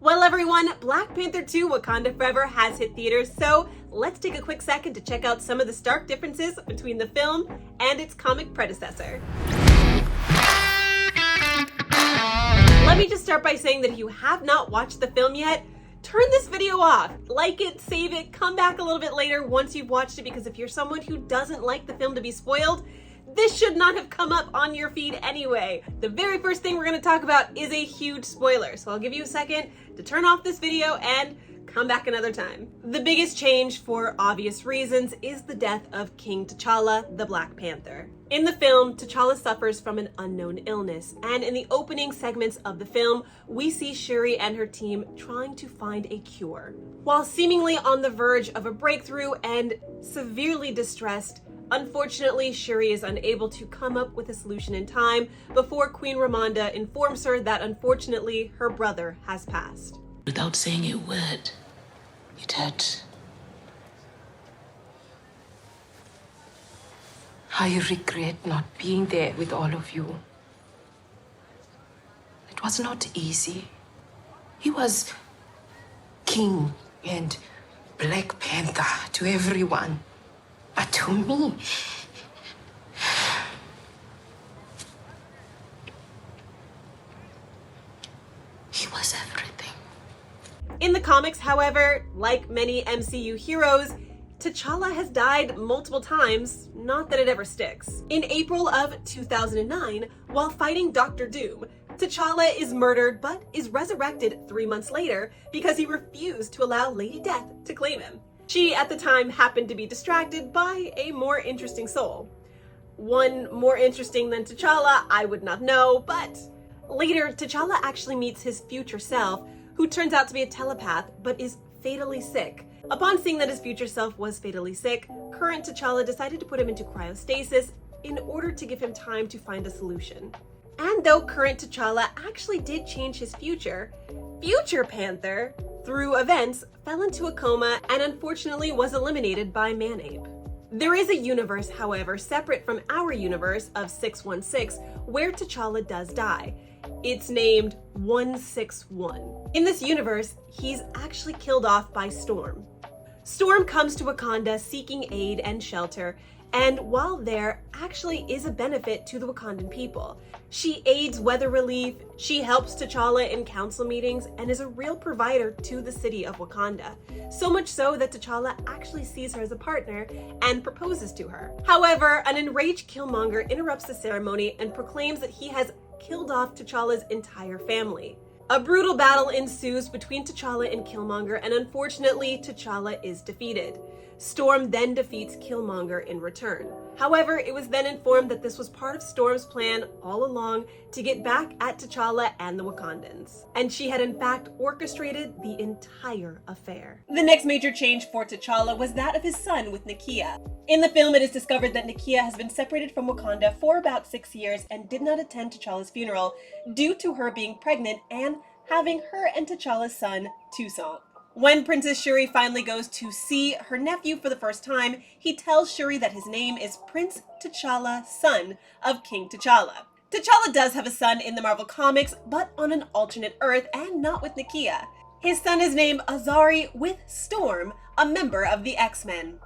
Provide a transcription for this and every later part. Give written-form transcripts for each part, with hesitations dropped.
Well everyone, Black Panther 2 Wakanda Forever has hit theaters, so let's take a quick second to check out some of the stark differences between the film and its comic predecessor. Let me just start by saying that if you have not watched the film yet, turn this video off. Like it, save it, come back a little bit later once you've watched it, because if you're someone who doesn't like the film to be spoiled, this should not have come up on your feed anyway. The very first thing we're going to talk about is a huge spoiler, so I'll give you a second to turn off this video and come back another time. The biggest change, for obvious reasons, is the death of King T'Challa, the Black Panther. In the film, T'Challa suffers from an unknown illness, and in the opening segments of the film, we see Shuri and her team trying to find a cure. While seemingly on the verge of a breakthrough and severely distressed, unfortunately, Shuri is unable to come up with a solution in time before Queen Ramonda informs her that unfortunately her brother has passed. Without saying a word, it hurt. I regret not being there with all of you. It was not easy. He was king and Black Panther to everyone. But to me, he was everything. In the comics, however, like many MCU heroes, T'Challa has died multiple times, not that it ever sticks. In April of 2009, while fighting Dr. Doom, T'Challa is murdered but is resurrected 3 months later because he refused to allow Lady Death to claim him. She, at the time, happened to be distracted by a more interesting soul. One more interesting than T'Challa, I would not know, but later, T'Challa actually meets his future self, who turns out to be a telepath, but is fatally sick. Upon seeing that his future self was fatally sick, current T'Challa decided to put him into cryostasis in order to give him time to find a solution. And though current T'Challa actually did change his future, future Panther, through events, fell into a coma and unfortunately was eliminated by Manape. There is a universe, however, separate from our universe of 616, where T'Challa does die. It's named 161. In this universe, he's actually killed off by Storm. Storm comes to Wakanda seeking aid and shelter, and while there actually is a benefit to the Wakandan people. She aids weather relief, she helps T'Challa in council meetings, and is a real provider to the city of Wakanda. So much so that T'Challa actually sees her as a partner and proposes to her. However, an enraged Killmonger interrupts the ceremony and proclaims that he has killed off T'Challa's entire family. A brutal battle ensues between T'Challa and Killmonger, and unfortunately, T'Challa is defeated. Storm then defeats Killmonger in return. However, it was then informed that this was part of Storm's plan all along to get back at T'Challa and the Wakandans. And she had in fact orchestrated the entire affair. The next major change for T'Challa was that of his son with Nakia. In the film, it is discovered that Nakia has been separated from Wakanda for about 6 years and did not attend T'Challa's funeral due to her being pregnant and having her and T'Challa's son, Toussaint. When Princess Shuri finally goes to see her nephew for the first time, he tells Shuri that his name is Prince T'Challa, son of King T'Challa. T'Challa does have a son in the Marvel Comics, but on an alternate Earth and not with Nakia. His son is named Azari with Storm, a member of the X-Men.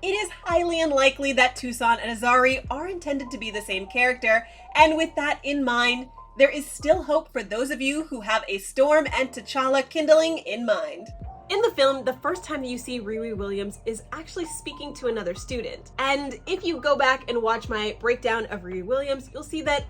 It is highly unlikely that Toussaint and Azari are intended to be the same character, and with that in mind, there is still hope for those of you who have a Storm and T'Challa kindling in mind. In the film, the first time that you see Riri Williams is actually speaking to another student. And if you go back and watch my breakdown of Riri Williams, you'll see that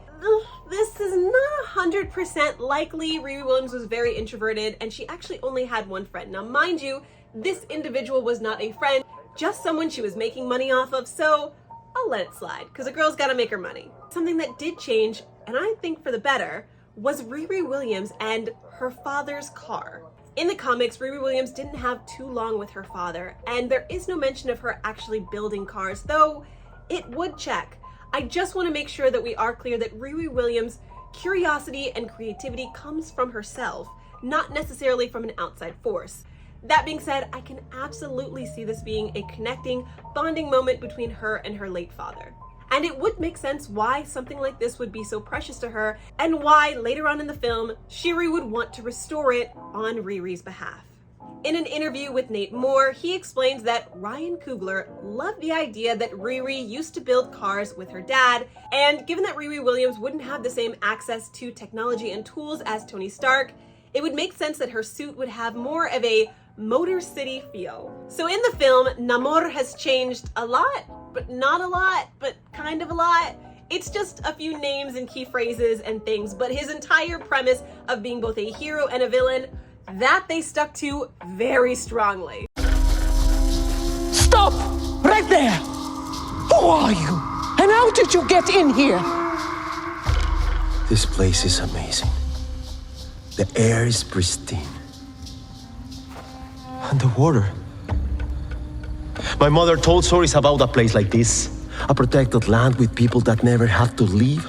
this is not 100% likely. Riri Williams was very introverted and she actually only had one friend. Now, mind you, this individual was not a friend, just someone she was making money off of, so I'll let it slide, because a girl's gotta make her money. Something that did change, and I think for the better, was Riri Williams and her father's car. In the comics, Riri Williams didn't have too long with her father, and there is no mention of her actually building cars, though it would check. I just want to make sure that we are clear that Riri Williams' curiosity and creativity comes from herself, not necessarily from an outside force. That being said, I can absolutely see this being a connecting, bonding moment between her and her late father. And it would make sense why something like this would be so precious to her, and why later on in the film, Shiri would want to restore it on Riri's behalf. In an interview with Nate Moore, he explains that Ryan Coogler loved the idea that Riri used to build cars with her dad, and given that Riri Williams wouldn't have the same access to technology and tools as Tony Stark, it would make sense that her suit would have more of a Motor City feel. So in the film, Namor has changed a lot, but not a lot, but kind of a lot. It's just a few names and key phrases and things, but his entire premise of being both a hero and a villain, that they stuck to very strongly. Stop! Right there! Who are you? And how did you get in here? This place is amazing. The air is pristine. And the water. My mother told stories about a place like this. A protected land with people that never have to leave,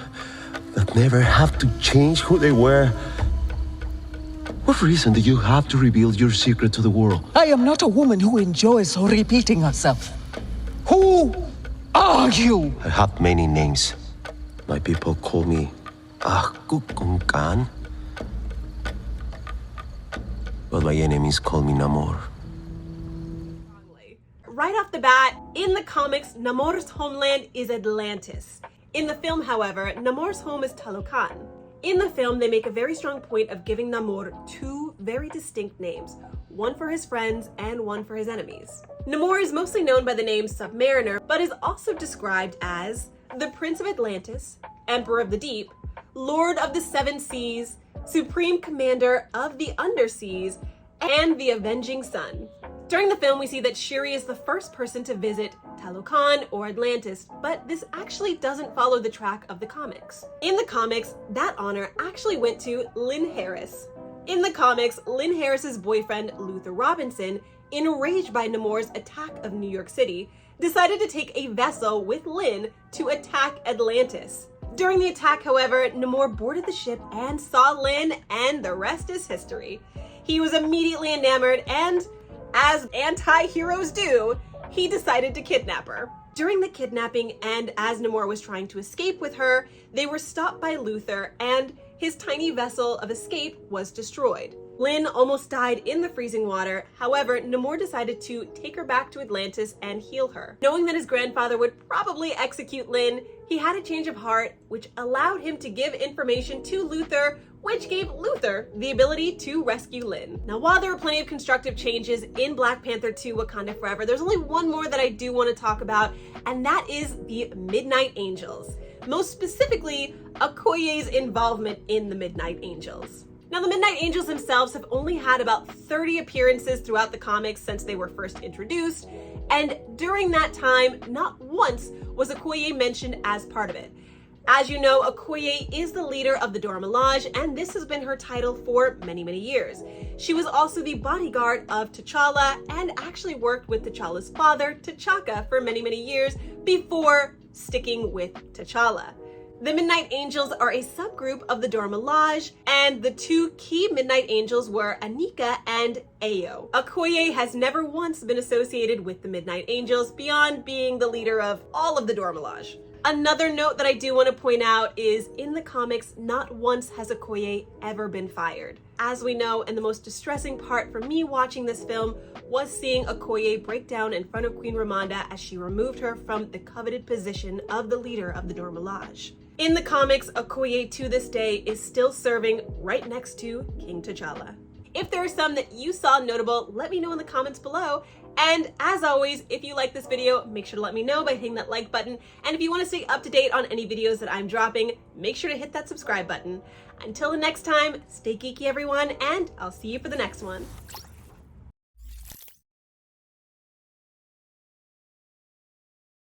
that never have to change who they were. What reason do you have to reveal your secret to the world? I am not a woman who enjoys repeating herself. Who are you? I have many names. My people call me Khan. But my enemies call me Namor. Right off the bat, in the comics, Namor's homeland is Atlantis. In the film, however, Namor's home is Talokan. In the film, they make a very strong point of giving Namor two very distinct names, one for his friends and one for his enemies. Namor is mostly known by the name Submariner, but is also described as the Prince of Atlantis, Emperor of the Deep, Lord of the Seven Seas, Supreme Commander of the Underseas, and the Avenging Sun. During the film, we see that Shiri is the first person to visit Talokan or Atlantis, but this actually doesn't follow the track of the comics. In the comics, that honor actually went to Lynn Harris. In the comics, Lynn Harris's boyfriend, Luther Robinson, enraged by Namor's attack of New York City, decided to take a vessel with Lynn to attack Atlantis. During the attack, however, Namor boarded the ship and saw Lynn, and the rest is history. He was immediately enamored, and as anti-heroes do, he decided to kidnap her. During the kidnapping, and as Namor was trying to escape with her, they were stopped by Luther, and his tiny vessel of escape was destroyed. Lynn almost died in the freezing water. However, Namor decided to take her back to Atlantis and heal her. Knowing that his grandfather would probably execute Lynn, he had a change of heart, which allowed him to give information to Luther, which gave Luther the ability to rescue Lynn. Now, while there were plenty of constructive changes in Black Panther 2 Wakanda Forever, there's only one more that I do want to talk about, and that is the Midnight Angels. Most specifically, Okoye's involvement in the Midnight Angels. Now, the Midnight Angels themselves have only had about 30 appearances throughout the comics since they were first introduced, and during that time, not once was Okoye mentioned as part of it. As you know, Okoye is the leader of the Dora Milaje, and this has been her title for many, many years. She was also the bodyguard of T'Challa and actually worked with T'Challa's father, T'Chaka, for many, many years before sticking with T'Challa. The Midnight Angels are a subgroup of the Dora Milaje, and the two key Midnight Angels were Anika and Ayo. Okoye has never once been associated with the Midnight Angels beyond being the leader of all of the Dora Milaje. Another note that I do want to point out is in the comics, not once has Okoye ever been fired. As we know, and the most distressing part for me watching this film was seeing Okoye break down in front of Queen Ramonda as she removed her from the coveted position of the leader of the Dora Milaje. In the comics, Okoye to this day is still serving right next to King T'Challa. If there are some that you saw notable, let me know in the comments below. And as always, if you like this video, make sure to let me know by hitting that like button. And if you want to stay up to date on any videos that I'm dropping, make sure to hit that subscribe button. Until the next time, stay geeky everyone, and I'll see you for the next one.